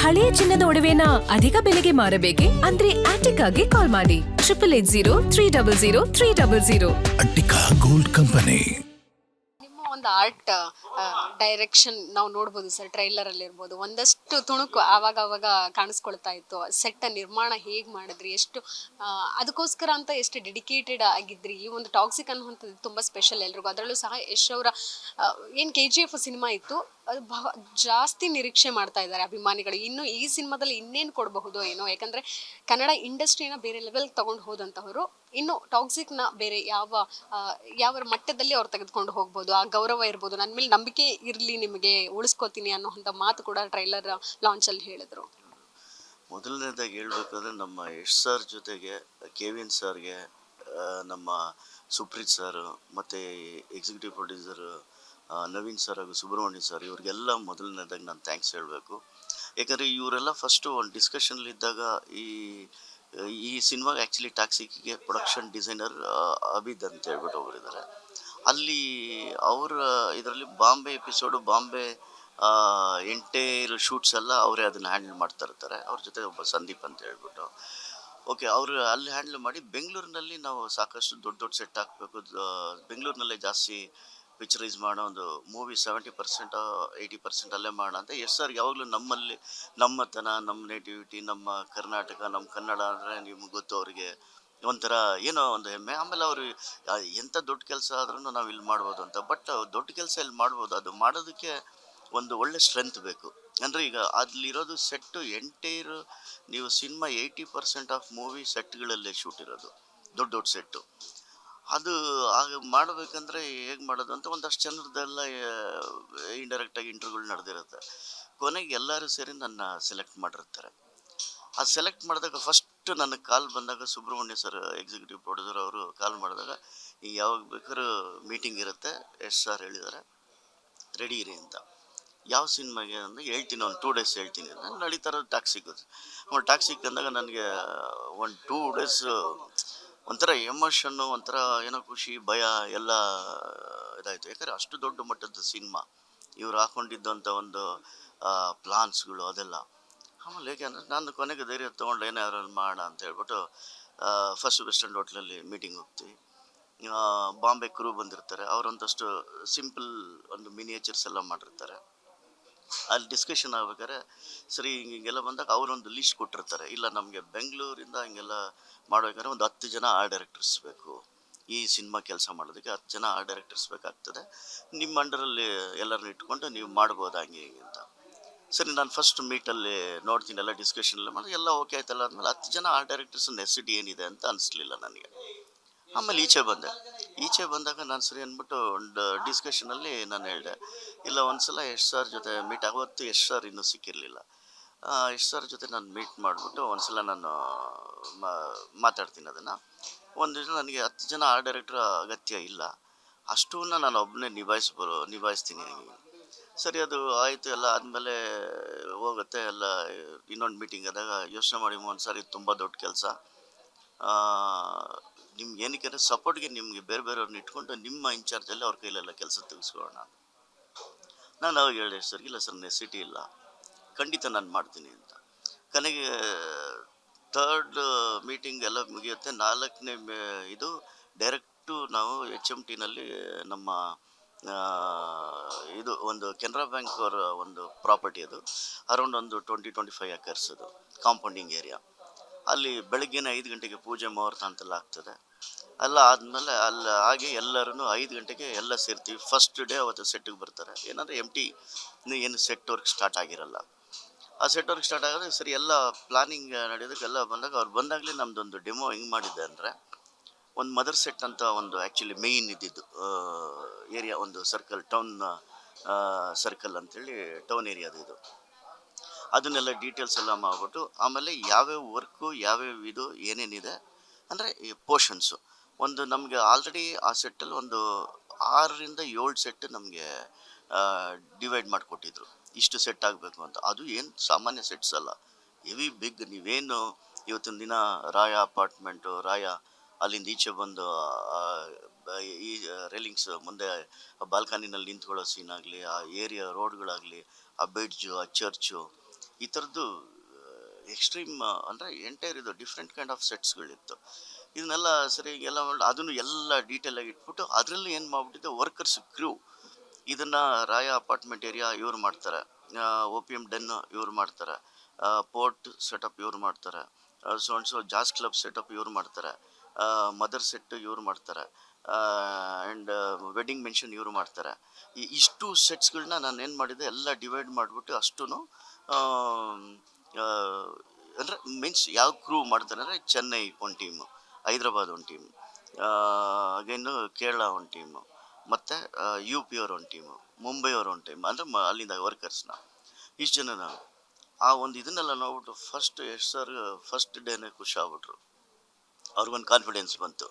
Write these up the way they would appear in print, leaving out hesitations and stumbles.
ಹಳೆಯ ಚಿನ್ನದ ಒಡವೆನ ಅಧಿಕ ಬೆಲೆಗೆ ಮಾರಬೇಕೆ? ಅಂದ್ರೆ ಆಟಿಕಾಗೆ ಕಾಲ್ ಮಾಡಿ 8880 ಅಟ್ಟಿಕಾ ಗೋಲ್ಡ್ ಕಂಪನಿ. ನಿಮ್ಮ ಒಂದು ಆರ್ಟ್ ಡೈರೆಕ್ಷನ್ ನಾವು ನೋಡ್ಬೋದು ಸರ್, ಟ್ರೈಲರ್ ಅಲ್ಲಿ ಇರ್ಬೋದು, ಒಂದಷ್ಟು ತುಣುಕು ಆವಾಗ ಕಾಣಿಸ್ಕೊಳ್ತಾ ಇತ್ತು. ಸೆಟ್ ನಿರ್ಮಾಣ ಹೇಗ್ ಮಾಡಿದ್ರಿ, ಎಷ್ಟು ಅದಕ್ಕೋಸ್ಕರ ಅಂತ ಎಷ್ಟು ಡೆಡಿಕೇಟೆಡ್ ಆಗಿದ್ರಿ? ಈ ಒಂದು ಟಾಕ್ಸಿಕ್ ಅನ್ನುವಂಥದ್ದು ತುಂಬಾ ಸ್ಪೆಷಲ್ ಎಲ್ರಿಗೂ. ಅದರಲ್ಲೂ ಸಹ ಯಶ್ ಅವರ ಏನ್ KGF ಸಿನಿಮಾ ಇತ್ತು, ಅದು ಜಾಸ್ತಿ ನಿರೀಕ್ಷೆ ಮಾಡ್ತಾ ಇದ್ದಾರೆ ಅಭಿಮಾನಿಗಳು. ಇನ್ನು ಈ ಸಿನಿಮಾದಲ್ಲಿ ಇನ್ನೇನು ಕೊಡಬಹುದು ಏನೋ, ಯಾಕಂದ್ರೆ ಕನ್ನಡ ಇಂಡಸ್ಟ್ರಿನ ಬೇರೆ ಲೆವೆಲ್ ತಗೊಂಡು ಹೋದಂತವರು ಇನ್ನು ಟಾಕ್ಸಿಕ್ ನ ಬೇರೆ ಯಾವ ಮಟ್ಟದಲ್ಲಿ ಅವ್ರು ತೆಗೆದುಕೊಂಡು ಹೋಗ್ಬೋದು, ಆ ಗೌರವ ಇರ್ಬೋದು, ನನ್ನ ಮೇಲೆ ನಂಬಿಕೆ ಇರ್ಲಿ, ನಿಮಗೆ ಉಳಿಸ್ಕೋತೀನಿ ಅನ್ನೋಂಥ ಮಾತು ಕೂಡ ಟ್ರೈಲರ್ ಲಾಂಚ್ ಅಲ್ಲಿ ಹೇಳಿದ್ರು. ಮೊದಲನೇದಾಗಿ ಹೇಳ್ಬೇಕಾದ್ರೆ ನಮ್ಮ ಯಶ್ ಸರ್ ಜೊತೆಗೆ ಕೆವಿನ್ ಸರ್ಗೆ, ನಮ್ಮ ಸುಪ್ರೀತ್ ಸರ್ ಮತ್ತು ಎಕ್ಸಿಕ್ಯೂಟಿವ್ ಪ್ರೊಡ್ಯೂಸರ್ ನವೀನ್ ಸರ್ ಹಾಗೂ ಸುಬ್ರಹ್ಮಣ್ಯ ಸರ್, ಇವ್ರಿಗೆಲ್ಲ ಮೊದಲನೇದಾಗಿ ನಾನು ಥ್ಯಾಂಕ್ಸ್ ಹೇಳಬೇಕು. ಯಾಕಂದರೆ ಇವರೆಲ್ಲ ಫಸ್ಟು ಒಂದು ಡಿಸ್ಕಷನ್ಲಿದ್ದಾಗ ಈ ಸಿನಿಮಾಗೆ ಆ್ಯಕ್ಚುಲಿ ಟಾಕ್ಸಿಕ್ಗೆ ಪ್ರೊಡಕ್ಷನ್ ಡಿಸೈನರ್ ಅಬಿದ್ ಅಂತ ಹೇಳ್ಬಿಟ್ಟು ಒಬ್ಬರಿದ್ದಾರೆ. ಅಲ್ಲಿ ಅವರ ಇದರಲ್ಲಿ Bombay episode, Bombay entire shoots ಎಲ್ಲ ಅವರೇ ಅದನ್ನು ಹ್ಯಾಂಡಲ್ ಮಾಡ್ತಾ ಇರ್ತಾರೆ. ಅವ್ರ ಜೊತೆ ಒಬ್ಬ ಸಂದೀಪ್ ಅಂತ ಹೇಳ್ಬಿಟ್ಟು, ಓಕೆ, ಅವರು ಅಲ್ಲಿ ಹ್ಯಾಂಡಲ್ ಮಾಡಿ ಬೆಂಗಳೂರಿನಲ್ಲಿ ನಾವು ಸಾಕಷ್ಟು ದೊಡ್ಡ ಸೆಟ್ ಹಾಕಬೇಕು, ಬೆಂಗಳೂರಿನಲ್ಲೇ ಜಾಸ್ತಿ ಪಿಕ್ಚರೈಸ್ ಮಾಡೋ ಒಂದು ಮೂವಿ 70% 80% ಅಲ್ಲೇ ಮಾಡೋಣ ಅಂತ. ಎಸ್ ಸರ್ ಯಾವಾಗಲೂ ನಮ್ಮಲ್ಲಿ ನಮ್ಮತನ, ನಮ್ಮ ನೇಟಿವಿಟಿ, ನಮ್ಮ ಕರ್ನಾಟಕ, ನಮ್ಮ ಕನ್ನಡ ಅಂದರೆ ನಿಮ್ಗೆ ಗೊತ್ತು ಅವರಿಗೆ ಒಂಥರ ಏನೋ ಒಂದು ಹೆಮ್ಮೆ. ಆಮೇಲೆ ಅವರು ಎಂಥ ದೊಡ್ಡ ಕೆಲಸ ಆದ್ರೂ ನಾವು ಇಲ್ಲಿ ಮಾಡ್ಬೋದು ಅಂತ. ಬಟ್ ದೊಡ್ಡ ಕೆಲಸ ಇಲ್ಲಿ ಮಾಡ್ಬೋದು, ಅದು ಮಾಡೋದಕ್ಕೆ ಒಂದು ಒಳ್ಳೆ ಸ್ಟ್ರೆಂತ್ ಬೇಕು. ಅಂದರೆ ಈಗ ಅಲ್ಲಿರೋದು ಸೆಟ್ಟು ಎಂಟೈರ್, ನೀವು ಸಿನಿಮಾ 80% ಆಫ್ ಮೂವಿ ಸೆಟ್ಗಳಲ್ಲೇ ಶೂಟ್ ಇರೋದು, ದೊಡ್ಡ ಸೆಟ್ಟು. ಅದು ಆಗ ಮಾಡಬೇಕಂದ್ರೆ ಹೇಗೆ ಮಾಡೋದು ಅಂತ ಒಂದಷ್ಟು ಜನರದೆಲ್ಲ ಇಂಡೈರೆಕ್ಟಾಗಿ ಇಂಟರ್ವ್ಯೂಗಳು ನಡೆದಿರುತ್ತೆ. ಕೊನೆಗೆ ಎಲ್ಲರೂ ಸೇರಿ ನನ್ನ ಸೆಲೆಕ್ಟ್ ಮಾಡಿರ್ತಾರೆ. ಆ ಸೆಲೆಕ್ಟ್ ಮಾಡಿದಾಗ ಫಸ್ಟ್ ನನಗೆ ಕಾಲ್ ಬಂದಾಗ ಸುಬ್ರಹ್ಮಣ್ಯ ಸರ್, ಎಕ್ಸಿಕ್ಯೂಟಿವ್ ಪ್ರೊಡ್ಯೂಸರ್, ಅವರು ಕಾಲ್ ಮಾಡಿದಾಗ, ಈಗ ಯಾವಾಗ ಬೇಕಾದ್ರೂ ಮೀಟಿಂಗ್ ಇರುತ್ತೆ, ಯಶ್ ಸರ್ ಹೇಳಿದ್ದಾರೆ ರೆಡಿ ಇರಿ ಅಂತ. ಯಾವ ಸಿನಿಮಾಗೆ ಅಂದರೆ ಹೇಳ್ತೀನಿ, ಒಂದು 2 days ಹೇಳ್ತೀನಿ. ನಾನು ನಡೀತಾ ಇರೋದು ಟಾಕ್ಸಿಕ್. ಅಂದಾಗ ನನಗೆ ಒಂದು 2 days ಒಂಥರ ಎಮೋಷನ್ನು, ಒಂಥರ ಏನೋ ಖುಷಿ, ಭಯ ಎಲ್ಲ ಇದಾಯಿತು. ಯಾಕಂದರೆ ಅಷ್ಟು ದೊಡ್ಡ ಮಟ್ಟದ ಸಿನಿಮಾ, ಇವ್ರು ಹಾಕ್ಕೊಂಡಿದ್ದಂಥ ಒಂದು ಪ್ಲಾನ್ಸ್ಗಳು ಅದೆಲ್ಲ. ಆಮೇಲೆ ಏಕೆಂದರೆ ನಾನು ಕೊನೆಗೆ ಧೈರ್ಯ ತೊಗೊಂಡು ಏನಾದ್ರು ಮಾಡೋಣ ಅಂತ ಹೇಳ್ಬಿಟ್ಟು ಫಸ್ಟ್ ವೆಸ್ಟ್ ಎಂಡ್ ಹೋಟ್ಲಲ್ಲಿ ಮೀಟಿಂಗ್ ಹೋಗ್ತೀವಿ. ಬಾಂಬೆ ಕ್ರೂ ಬಂದಿರ್ತಾರೆ, ಅವರೊಂದಷ್ಟು ಸಿಂಪಲ್ ಒಂದು ಮಿನಿಯೇಚರ್ಸ್ ಎಲ್ಲ ಮಾಡಿರ್ತಾರೆ. ಅಲ್ಲಿ ಡಿಸ್ಕಷನ್ ಆಗ್ಬೇಕಾದ್ರೆ ಸರಿ ಹಿಂಗೆಲ್ಲ ಬಂದಾಗ ಅವರೊಂದು ಲಿಸ್ಟ್ ಕೊಟ್ಟಿರ್ತಾರೆ. ಇಲ್ಲ, ನಮಗೆ ಬೆಂಗಳೂರಿಂದ ಹಿಂಗೆಲ್ಲ ಮಾಡ್ಬೇಕಾದ್ರೆ ಒಂದು 10 ಜನ ಆರ್ಟ್ ಡೈರೆಕ್ಟರ್ಸ್ ಬೇಕು, ಈ ಸಿನಿಮಾ ಕೆಲಸ ಮಾಡೋದಕ್ಕೆ 10 ಜನ ಆರ್ಟ್ ಡೈರೆಕ್ಟರ್ಸ್ ಬೇಕಾಗ್ತದೆ, ನಿಮ್ಮ ಅಂಡರಲ್ಲಿ ಎಲ್ಲರನ್ನ ಇಟ್ಕೊಂಡು ನೀವು ಮಾಡ್ಬೋದು ಹಂಗೆ ಹೀಗೆ ಅಂತ. ಸರಿ, ನಾನು ಫಸ್ಟ್ ಮೀಟಲ್ಲಿ ನೋಡ್ತೀನಿ, ಎಲ್ಲ ಡಿಸ್ಕಷನ್ ಮಾಡಿ ಎಲ್ಲ ಓಕೆ ಆಯ್ತಲ್ಲ ಆದಮೇಲೆ 10 ಜನ ಆರ್ಟ್ ಡೈರೆಕ್ಟರ್ಸ್ ನೆಸಿಟಿ ಏನಿದೆ ಅಂತ ಅನಿಸ್ಲಿಲ್ಲ ನನಗೆ. ಆಮೇಲೆ ಈಚೆ ಬಂದಾಗ ನಾನು ಸರಿ ಅಂದ್ಬಿಟ್ಟು ಒಂದು ಡಿಸ್ಕಷನಲ್ಲಿ ನಾನು ಹೇಳಿದೆ, ಇಲ್ಲ ಒಂದ್ಸಲ ಯಶ್ ಸರ್ ಜೊತೆ ಮೀಟ್ ಆಗೋತ್ತು. ಯಶ್ ಸರ್ ಇನ್ನೂ ಸಿಕ್ಕಿರಲಿಲ್ಲ. ಯಶ್ ಸರ್ ಜೊತೆ ನಾನು ಮೀಟ್ ಮಾಡಿಬಿಟ್ಟು ಒಂದ್ಸಲ ನಾನು ಮಾತಾಡ್ತೀನಿ ಅದನ್ನು. ಒಂದು ದಿನ ನನಗೆ 10 ಜನ ಆರ್ಟ್ ಡೈರೆಕ್ಟ್ರ್ ಅಗತ್ಯ ಇಲ್ಲ, ಅಷ್ಟನ್ನ ನಾನು ಒಬ್ಬನೇ ನಿಭಾಯಿಸ್ತೀನಿ. ಸರಿ, ಅದು ಆಯಿತು. ಎಲ್ಲ ಆದಮೇಲೆ ಹೋಗುತ್ತೆ ಎಲ್ಲ. ಇನ್ನೊಂದು ಮೀಟಿಂಗ್ ಆದಾಗ ಯೋಚನೆ ಮಾಡಿ, ಒಂದು ಸಾರಿ ತುಂಬ ದೊಡ್ಡ ಕೆಲಸ, ನಿಮ್ಗೆ ಏನಕ್ಕೆ ಅಂದರೆ ಸಪೋರ್ಟ್ಗೆ ನಿಮಗೆ ಬೇರೆಯವ್ರನ್ನ ಇಟ್ಕೊಂಡು ನಿಮ್ಮ ಇನ್ಚಾರ್ಜಲ್ಲಿ ಅವ್ರ ಕೈಲೆಲ್ಲ ಕೆಲಸ ತೆಗೆಸ್ಕೊಳ್ಳೋಣ. ನಾನು ಅವಾಗ ಹೇಳಿದೆ ಸರ್, ಇಲ್ಲ ಸರ್, ನೆಸಿಟಿ ಇಲ್ಲ, ಖಂಡಿತ ನಾನು ಮಾಡ್ತೀನಿ ಅಂತ. ಕೊನೆಗೆ 3rd ಮೀಟಿಂಗ್ ಎಲ್ಲ ಮುಗಿಯುತ್ತೆ. 4ನೇ ಇದು ಡೈರೆಕ್ಟು ನಾವು HMTನಲ್ಲಿ ನಮ್ಮ ಇದು ಒಂದು ಕೆನರಾ ಬ್ಯಾಂಕ್ ಅವರ ಒಂದು ಪ್ರಾಪರ್ಟಿ, ಅದು ಅರೌಂಡ್ ಒಂದು 20-25 acres, ಅದು ಕಾಂಪೌಂಡಿಂಗ್ ಏರಿಯಾ. ಅಲ್ಲಿ ಬೆಳಗ್ಗೆನೇ 5 ಗಂಟೆಗೆ ಪೂಜೆ ಮುಹೂರ್ತ ಅಂತೆಲ್ಲ ಆಗ್ತದೆ. ಎಲ್ಲ ಆದಮೇಲೆ ಹಾಗೆ ಎಲ್ಲರೂ 5 ಗಂಟೆಗೆ ಎಲ್ಲ ಸೇರ್ತೀವಿ. ಫಸ್ಟ್ ಡೇ ಅವತ್ತು ಸೆಟ್ಟಿಗೆ ಬರ್ತಾರೆ. ಏನಂದರೆ ಏನು ಸೆಟ್ ವರ್ಕ್ ಸ್ಟಾರ್ಟ್ ಆಗಿರಲ್ಲ. ಆ ಸೆಟ್ ವರ್ಕ್ ಸ್ಟಾರ್ಟ್ ಆಗೋದು ಸರಿ, ಎಲ್ಲ ಪ್ಲಾನಿಂಗ್ ನಡೆಯೋದಕ್ಕೆಲ್ಲ ಬಂದಾಗ ಅವ್ರು ಬಂದಾಗಲೇ ನಮ್ಮದೊಂದು ಡೆಮೋ ಹೆಂಗೆ ಮಾಡಿದ್ದೆ ಅಂದರೆ, ಒಂದು ಮದರ್ ಸೆಟ್ ಅಂತ ಒಂದು ಆ್ಯಕ್ಚುಲಿ ಮೇಯ್ನ್ ಇದ್ದಿದ್ದು ಏರಿಯಾ, ಒಂದು ಸರ್ಕಲ್, ಟೌನ್ ಸರ್ಕಲ್ ಅಂತೇಳಿ ಟೌನ್ ಏರಿಯಾದು ಇದು. ಅದನ್ನೆಲ್ಲ ಡೀಟೇಲ್ಸ್ ಎಲ್ಲ ಮಾಡಿಬಿಟ್ಟು, ಆಮೇಲೆ ಯಾವ್ಯಾವ ವರ್ಕು, ಯಾವ್ಯಾವ ಇದು ಏನೇನಿದೆ ಅಂದರೆ ಈ ಪೋರ್ಷನ್ಸು ಒಂದು ನಮಗೆ ಆಲ್ರೆಡಿ ಆ ಸೆಟ್ಟಲ್ಲಿ ಒಂದು 6ರಿಂದ 7 ಸೆಟ್ ನಮಗೆ ಡಿವೈಡ್ ಮಾಡಿಕೊಟ್ಟಿದ್ರು, ಇಷ್ಟು ಸೆಟ್ ಆಗಬೇಕು ಅಂತ. ಅದು ಏನು ಸಾಮಾನ್ಯ ಸೆಟ್ಸ್ ಅಲ್ಲ, ಹೆವಿ ಬಿಗ್. ನೀವೇನು ಇವತ್ತಿನ ದಿನ ರಾಯ ಅಪಾರ್ಟ್ಮೆಂಟು, ರಾಯ ಅಲ್ಲಿಂದ ಈಚೆ ಬಂದು ಈ ರೇಲಿಂಗ್ಸ್ ಮುಂದೆ ಬಾಲ್ಕನಿನಲ್ಲಿ ನಿಂತ್ಕೊಳ್ಳೋ ಸೀನ್ ಆಗಲಿ, ಆ ಏರಿಯಾ ರೋಡ್ಗಳಾಗಲಿ, ಆ ಬೆಡ್ಜು, ಆ ಚರ್ಚು, ಈ ಥರದ್ದು ಎಕ್ಸ್ಟ್ರೀಮ್ ಅಂದರೆ ಎಂಟೈರ್ ಇದು ಡಿಫ್ರೆಂಟ್ ಕೈಂಡ್ ಆಫ್ ಸೆಟ್ಸ್ಗಳಿತ್ತು. ಇದನ್ನೆಲ್ಲ ಸರಿ ಎಲ್ಲ ಮಾಡಿ ಅದನ್ನು ಎಲ್ಲ ಡೀಟೇಲಾಗಿ ಇಟ್ಬಿಟ್ಟು ಅದರಲ್ಲಿ ಏನು ಮಾಡ್ಬಿಟ್ಟಿದ್ದೆ ವರ್ಕರ್ಸ್ ಕ್ರೂ ಇದನ್ನು ರಾಯ ಅಪಾರ್ಟ್ಮೆಂಟ್ ಏರಿಯಾ ಇವ್ರು ಮಾಡ್ತಾರೆ, ಒ ಪಿ ಎಮ್ ಡೆನ್ ಇವ್ರು ಮಾಡ್ತಾರೆ, ಪೋರ್ಟ್ ಸೆಟಪ್ ಇವ್ರು ಮಾಡ್ತಾರೆ, ಸೊ ಜಾಸ್ ಕ್ಲಬ್ ಸೆಟಪ್ ಇವ್ರು ಮಾಡ್ತಾರೆ, ಮದರ್ ಸೆಟ್ ಇವ್ರು ಮಾಡ್ತಾರೆ, ಆ್ಯಂಡ್ ವೆಡ್ಡಿಂಗ್ ಮೆನ್ಷನ್ ಇವರು ಮಾಡ್ತಾರೆ. ಇಷ್ಟು ಸೆಟ್ಸ್ಗಳನ್ನ ನಾನು ಏನು ಮಾಡಿದೆ ಎಲ್ಲ ಡಿವೈಡ್ ಮಾಡಿಬಿಟ್ಟು ಅಷ್ಟೂ ಅಂದರೆ ಮೀನ್ಸ್ ಯಾವ ಕ್ರೂ ಮಾಡ್ತಾರೆ ಅಂದರೆ ಚೆನ್ನೈ ಒಂದು ಟೀಮು, ಹೈದ್ರಾಬಾದ್ ಒಂದು ಟೀಮು, ಅಗೇನು ಕೇರಳ ಒಂದು ಟೀಮು, ಮತ್ತು ಯು ಪಿ ಅವ್ರ ಒಂದು ಟೀಮು, ಮುಂಬೈ ಅವ್ರ ಒಂದು ಟೀಮ್, ಅಂದರೆ ಅಲ್ಲಿಂದ ವರ್ಕರ್ಸ್ನ ಇಷ್ಟು ಜನನ ಆ ಒಂದು ಇದನ್ನೆಲ್ಲ ನೋಡ್ಬಿಟ್ಟು ಫಸ್ಟ್ ಎಷ್ಟು ಸರ್ ಫಸ್ಟ್ ಡೇನೇ ಖುಷಿ ಆಗ್ಬಿಟ್ರು. ಅವ್ರಿಗೊಂದು ಕಾನ್ಫಿಡೆನ್ಸ್ ಬಂತು.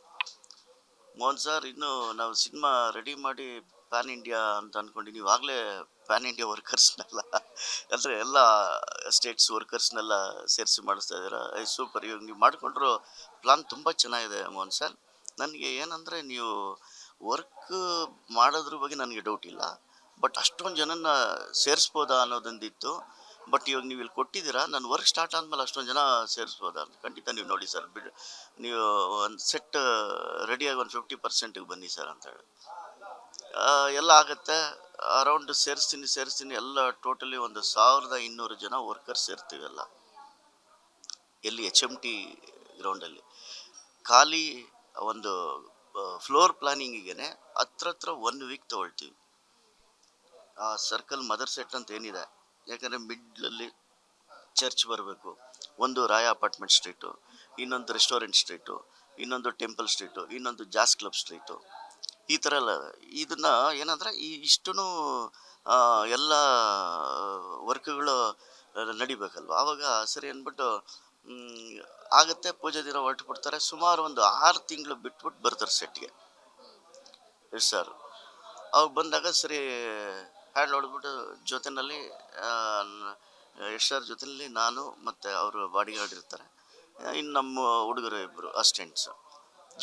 ಮೋಹನ್ ಸರ್ ಇನ್ನು ನಾವು ಸಿನಿಮಾ ರೆಡಿ ಮಾಡಿ ಪ್ಯಾನ್ ಇಂಡಿಯಾ ಅಂತ ಅಂದ್ಕೊಂಡಿದ್ದೀವಿ, ಇವಾಗಲೇ ಪ್ಯಾನ್ ಇಂಡಿಯಾ ವರ್ಕರ್ಸ್ನೆಲ್ಲ ಅಂದರೆ ಎಲ್ಲ ಸ್ಟೇಟ್ಸ್ ವರ್ಕರ್ಸ್ನೆಲ್ಲ ಸೇರಿಸಿ ಮಾಡಿಸ್ತಾ ಇದ್ದೀರಾ, ಸೂಪರ್, ಇವಾಗ ನೀವು ಮಾಡಿಕೊಂಡ್ರು ಪ್ಲಾನ್ ತುಂಬ ಚೆನ್ನಾಗಿದೆ ಮೋಹನ್ ಸರ್. ನನಗೆ ಏನಂದರೆ ನೀವು ವರ್ಕ್ ಮಾಡೋದ್ರ ಬಗ್ಗೆ ನನಗೆ ಡೌಟ್ ಇಲ್ಲ, ಬಟ್ ಅಷ್ಟೊಂದು ಜನನ ಸೇರಿಸ್ಬೋದಾ ಅನ್ನೋದೊಂದಿತ್ತು. ಬಟ್ ಇವಾಗ ನೀವು ಇಲ್ಲಿ ಕೊಟ್ಟಿದ್ದೀರಾ, ನಾನು ವರ್ಕ್ ಸ್ಟಾರ್ಟ್ ಆದಮೇಲೆ ಅಷ್ಟೊಂದು ಜನ ಸೇರಿಸ್ಬೋದಾ ಅಂತ. ಖಂಡಿತ ನೀವು ನೋಡಿ ಸರ್, ನೀವು ಒಂದು ಸೆಟ್ ರೆಡಿಯಾಗಿ ಒಂದು 50%ಗೆ ಬನ್ನಿ ಸರ್ ಅಂತ ಹೇಳಿ ಎಲ್ಲ ಆಗುತ್ತೆ. ಅರೌಂಡ್ ಸೇರಿಸ್ತೀನಿ ಎಲ್ಲ ಟೋಟಲಿ 1200 ಜನ ವರ್ಕರ್ಸ್ ಸೇರ್ತೀವಲ್ಲ ಎಲ್ಲಿ HMT ಗ್ರೌಂಡಲ್ಲಿ. ಖಾಲಿ ಒಂದು ಫ್ಲೋರ್ ಪ್ಲಾನಿಂಗಿಗೆ ಹತ್ರ 1 ವೀಕ್ ತೊಗೊಳ್ತೀವಿ. ಆ ಸರ್ಕಲ್ ಮದರ್ ಸೆಟ್ ಅಂತ ಏನಿದೆ, ಯಾಕಂದರೆ ಮಿಡ್ಲಲ್ಲಿ ಚರ್ಚ್ ಬರಬೇಕು, ಒಂದು ರಾಯ ಅಪಾರ್ಟ್ಮೆಂಟ್ ಸ್ಟ್ರೀಟು, ಇನ್ನೊಂದು ರೆಸ್ಟೋರೆಂಟ್ ಸ್ಟ್ರೀಟು, ಇನ್ನೊಂದು ಟೆಂಪಲ್ ಸ್ಟ್ರೀಟು, ಇನ್ನೊಂದು ಜಾಸ್ ಕ್ಲಬ್ ಸ್ಟ್ರೀಟು, ಈ ಥರ ಎಲ್ಲ. ಇದನ್ನು ಏನಂದರೆ ಇಷ್ಟೂ ಎಲ್ಲ ವರ್ಕ್ಗಳು ನಡಿಬೇಕಲ್ವ, ಆವಾಗ ಸರಿ ಅಂದ್ಬಿಟ್ಟು ಆಗುತ್ತೆ. ಪೂಜೆ ದಿನ ಹೊರಟು ಬಿಡ್ತಾರೆ. ಸುಮಾರು ಒಂದು 6 ತಿಂಗಳು ಬಿಟ್ಬಿಟ್ಟು ಬರ್ತಾರೆ ಸೆಟ್ಗೆ. ಎಸ್ ಸರ್, ಅವಾಗ ಬಂದಾಗ ಸರಿ ಹ್ಯಾಂಡ್ ಹೊಡೆದ್ಬಿಟ್ಟು ಜೊತೆಯಲ್ಲಿ ಯಶ್ ಸರ್ ಜೊತೆಯಲ್ಲಿ ನಾನು ಮತ್ತು ಅವರು ಬಾಡಿ ಗಾರ್ಡ್ ಇರ್ತಾರೆ, ಇನ್ನು ನಮ್ಮ ಹುಡುಗರು ಇಬ್ಬರು ಅಸಿಸ್ಟೆಂಟ್ಸು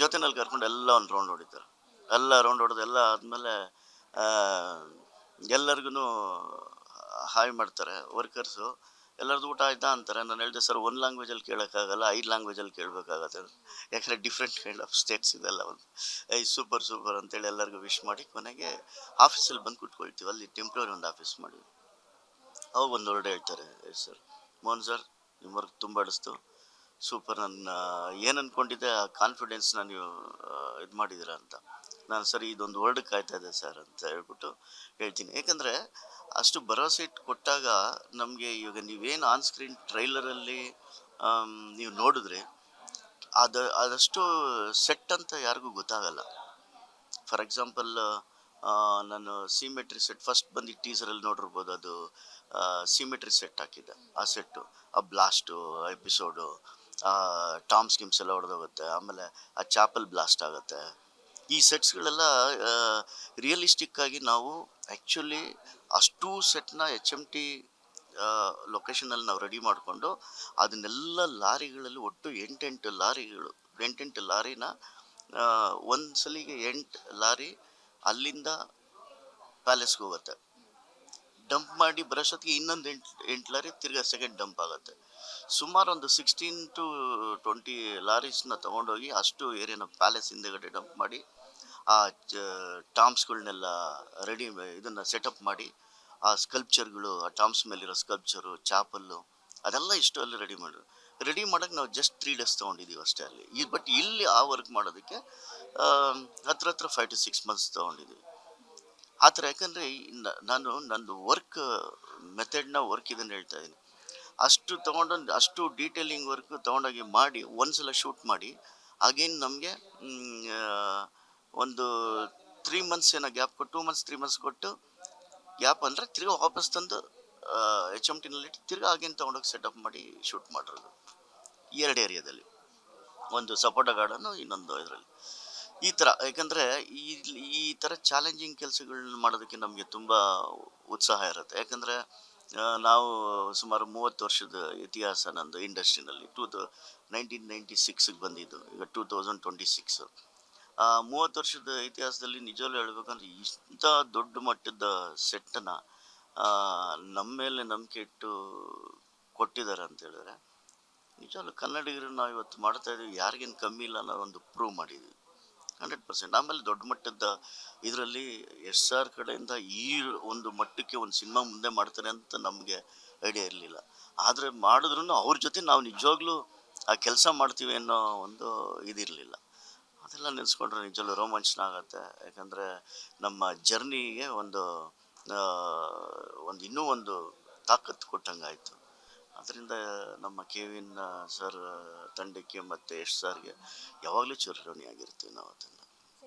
ಜೊತೆಯಲ್ಲಿ ಕರ್ಕೊಂಡು ಎಲ್ಲ ಒಂದು ರೌಂಡ್ ಹೊಡಿತಾರೆ. ಎಲ್ಲ ರೌಂಡ್ ಹೊಡೆದು ಎಲ್ಲ ಆದಮೇಲೆ ಎಲ್ಲರಿಗೂ ಹಾಯ್ ಮಾಡ್ತಾರೆ ವರ್ಕರ್ಸು. ಎಲ್ಲರದ್ದು ಊಟ ಆಯ್ತಾ ಅಂತಾರೆ. ನಾನು ಹೇಳಿದೆ ಸರ್ 1 ಲ್ಯಾಂಗ್ವೇಜಲ್ಲಿ ಕೇಳೋಕ್ಕಾಗಲ್ಲ, 5 ಲ್ಯಾಂಗ್ವೇಜಲ್ಲಿ ಕೇಳಬೇಕಾಗತ್ತೆ, ಯಾಕಂದರೆ ಡಿಫ್ರೆಂಟ್ ಕೈಂಡ್ ಆಫ್ ಸ್ಟೇಟ್ಸ್ ಇದೆಲ್ಲ. ಒಂದು ಸೂಪರ್ ಅಂತೇಳಿ ಎಲ್ಲರಿಗೂ ವಿಶ್ ಮಾಡಿ ಕೊನೆಗೆ ಆಫೀಸಲ್ಲಿ ಬಂದು ಕೂತ್ಕೊಳ್ತೀವಿ. ಅಲ್ಲಿ ಟೆಂಪ್ರರಿ ಒಂದು ಆಫೀಸ್ ಮಾಡಿ ಅವಾಗ ಒಂದು ಹೊರಡೆ ಹೇಳ್ತಾರೆ, ಸರ್ ಮೋಹನ್ ಸರ್ ನಿಮ್ಮ ವರ್ಕ್ ತುಂಬ ಹಿಡಿಸ್ತು, ಸೂಪರ್, ನನ್ನ ಏನು ಅಂದ್ಕೊಂಡಿದ್ದೆ ಆ ಕಾನ್ಫಿಡೆನ್ಸ್ನ ನೀವು ಇದು ಮಾಡಿದ್ದೀರಾ ಅಂತ. ನಾನು ಸರಿ ಇದೊಂದು ವರ್ಡ್ ಕಾಯ್ತಾ ಇದೆ ಸರ್ ಅಂತ ಹೇಳ್ಬಿಟ್ಟು ಹೇಳ್ತೀನಿ. ಯಾಕಂದರೆ ಅಷ್ಟು ಭರವಸೆ ಇಟ್ಟು ಕೊಟ್ಟಾಗ ನಮಗೆ ಇವಾಗ ನೀವೇನು ಆನ್ ಸ್ಕ್ರೀನ್ ಟ್ರೈಲರಲ್ಲಿ ನೀವು ನೋಡಿದ್ರೆ ಅದಷ್ಟು ಸೆಟ್ ಅಂತ ಯಾರಿಗೂ ಗೊತ್ತಾಗಲ್ಲ. ಫಾರ್ ಎಕ್ಸಾಂಪಲ್ ನಾನು ಸಿಮೆಟ್ರಿ ಸೆಟ್ ಫಸ್ಟ್ ಬಂದು ಟೀಸರಲ್ಲಿ ನೋಡಿರ್ಬೋದು, ಅದು ಸಿಮೆಟ್ರಿ ಸೆಟ್ ಹಾಕಿದ್ದೆ. ಆ ಸೆಟ್ಟು, ಆ ಬ್ಲಾಸ್ಟು ಎಪಿಸೋಡು, ಟಾಮ್ ಸ್ಕಿಮ್ಸ್ ಎಲ್ಲ ಹೊಡೆದೋಗುತ್ತೆ, ಆಮೇಲೆ ಆ ಚಾಪಲ್ ಬ್ಲಾಸ್ಟ್ ಆಗುತ್ತೆ. ಈ ಸೆಟ್ಸ್ಗಳೆಲ್ಲ ರಿಯಲಿಸ್ಟಿಕ್ಕಾಗಿ ನಾವು ಆ್ಯಕ್ಚುಲಿ ಅಷ್ಟೂ ಸೆಟ್ನ HMT ಲೊಕೇಶನಲ್ಲಿ ನಾವು ರೆಡಿ ಮಾಡಿಕೊಂಡು ಅದನ್ನೆಲ್ಲ ಲಾರಿಗಳಲ್ಲಿ ಒಟ್ಟು 8 ಲಾರಿನ ಒಂದು ಸಲಿಗೆ 8 ಲಾರಿ ಅಲ್ಲಿಂದ ಪ್ಯಾಲೇಸ್ಗೆ ಹೋಗುತ್ತೆ. ಡಂಪ್ ಮಾಡಿ ಬರೋಷ್ಟೊತ್ತಿಗೆ ಇನ್ನೊಂದು 8 ಲಾರಿ ತಿರ್ಗಾ ಸೆಕೆಂಡ್ ಡಂಪ್ ಆಗುತ್ತೆ. ಸುಮಾರು ಒಂದು 16 to 20 ಲಾರೀಸ್ನ ತೊಗೊಂಡೋಗಿ ಅಷ್ಟು ಏರಿಯಾನ ಪ್ಯಾಲೇಸ್ ಹಿಂದೆಗಡೆ ಡಂಪ್ ಮಾಡಿ ಆ ಟಾಮ್ಸ್ಗಳನ್ನೆಲ್ಲ ರೆಡಿ ಇದನ್ನು ಸೆಟಪ್ ಮಾಡಿ ಆ ಸ್ಕಲ್ಪ್ಚರ್ಗಳು, ಆ ಟಾಮ್ಸ್ ಮೇಲಿರೋ ಸ್ಕಲ್ಪ್ಚರು, ಚಾಪಲ್ಲು, ಅದೆಲ್ಲ ಇಷ್ಟು ಅಲ್ಲಿ ರೆಡಿ ಮಾಡೋಕ್ಕೆ ನಾವು ಜಸ್ಟ್ 3 days ತೊಗೊಂಡಿದ್ದೀವಿ ಅಷ್ಟೇ ಅಲ್ಲಿ. ಬಟ್ ಇಲ್ಲಿ ಆ ವರ್ಕ್ ಮಾಡೋದಕ್ಕೆ ಹತ್ರ 5 to 6 months ತೊಗೊಂಡಿದ್ದೀವಿ ಆ ಥರ. ಯಾಕಂದರೆ ನಾನು ನಂದು ವರ್ಕ್ ಮೆಥಡ್ನ ಇದನ್ನು ಹೇಳ್ತಾ ಇದ್ದೀನಿ. ಅಷ್ಟು ಡೀಟೇಲಿಂಗ್ ವರ್ಕ್ ತೊಗೊಂಡೋಗಿ ಮಾಡಿ ಒಂದ್ಸಲ ಶೂಟ್ ಮಾಡಿ ಅಗೇನ್ ನಮಗೆ ಒಂದು 3 months ಏನೋ ಗ್ಯಾಪ್ ಕೊಟ್ಟು 2 months 3 months ಕೊಟ್ಟು ಗ್ಯಾಪ್ ಅಂದರೆ ತಿರ್ಗಾ ವಾಪಸ್ ತಂದು HMTನಲ್ಲಿ ತಿರ್ಗಾ ಅಗೇನ್ ತೊಗೊಂಡೋಗಿ ಸೆಟಪ್ ಮಾಡಿ ಶೂಟ್ ಮಾಡಿರೋದು 2 ಏರಿಯಾದಲ್ಲಿ, ಒಂದು ಸಪೋಟ ಗಾರ್ಡನ್ನು, ಇನ್ನೊಂದು ಇದರಲ್ಲಿ. ಈ ಥರ ಯಾಕಂದರೆ ಈ ಥರ ಚಾಲೆಂಜಿಂಗ್ ಕೆಲಸಗಳನ್ನ ಮಾಡೋದಕ್ಕೆ ನಮಗೆ ತುಂಬ ಉತ್ಸಾಹ ಇರುತ್ತೆ. ಯಾಕಂದರೆ ನಾವು ಸುಮಾರು 30 ವರ್ಷದ ಇತಿಹಾಸ ನಂದು ಇಂಡಸ್ಟ್ರಿನಲ್ಲಿ. 1996ಗೆ ಬಂದಿದ್ದು, ಈಗ 2026. 30 ವರ್ಷದ ಇತಿಹಾಸದಲ್ಲಿ ನಿಜವಲ್ಲೂ ಹೇಳ್ಬೇಕಂದ್ರೆ ಇಂಥ ದೊಡ್ಡ ಮಟ್ಟದ ಸೆಟ್ಟನ್ನು ನಮ್ಮ ಮೇಲೆ ನಂಬಿಕೆ ಇಟ್ಟು ಕೊಟ್ಟಿದ್ದಾರೆ ಅಂತ ಹೇಳಿದ್ರೆ ನಿಜವಾಗ್ಲೂ ಕನ್ನಡಿಗರು ನಾವು ಇವತ್ತು ಮಾಡ್ತಾ ಇದ್ದೀವಿ, ಯಾರಿಗೇನು ಕಮ್ಮಿ ಇಲ್ಲ ಅನ್ನೋ ಒಂದು ಪ್ರೂವ್ ಮಾಡಿದ್ದೀವಿ 100%. ಆಮೇಲೆ ದೊಡ್ಡ ಮಟ್ಟದ ಇದರಲ್ಲಿ ಎಸ್ ಆರ್ ಕಡೆಯಿಂದ ಈ ಒಂದು ಮಟ್ಟಕ್ಕೆ ಒಂದು ಸಿನಿಮಾ ಮುಂದೆ ಮಾಡ್ತಾರೆ ಅಂತ ನಮಗೆ ಐಡಿಯಾ ಇರಲಿಲ್ಲ. ಆದರೆ ಮಾಡಿದ್ರು ಅವ್ರ ಜೊತೆ ನಾವು ನಿಜವಾಗ್ಲೂ ಆ ಕೆಲಸ ಮಾಡ್ತೀವಿ ಅನ್ನೋ ಒಂದು ಇದಿರಲಿಲ್ಲ. ಅದೆಲ್ಲ ನೆನೆಸ್ಕೊಂಡ್ರೆ ನಿಜವಾಗ್ಲೂ ರೋಮಾಂಚನ ಆಗುತ್ತೆ. ಯಾಕಂದರೆ ನಮ್ಮ ಜರ್ನಿಗೆ ಒಂದು ಇನ್ನೂ ಒಂದು ತಾಕತ್ತು ಕೊಟ್ಟಂಗೆ ಆಯಿತು. ಅದರಿಂದ ನಮ್ಮ ಕೆವಿನ್ ಸರ್ ತಂಡಕ್ಕೆ ಮತ್ತು ಯಶ್ ಸರ್ಗೆ ಯಾವಾಗಲೂ ಚಿರಋಣಿಯಾಗಿರ್ತೀವಿ ನಾವು ಅದನ್ನು.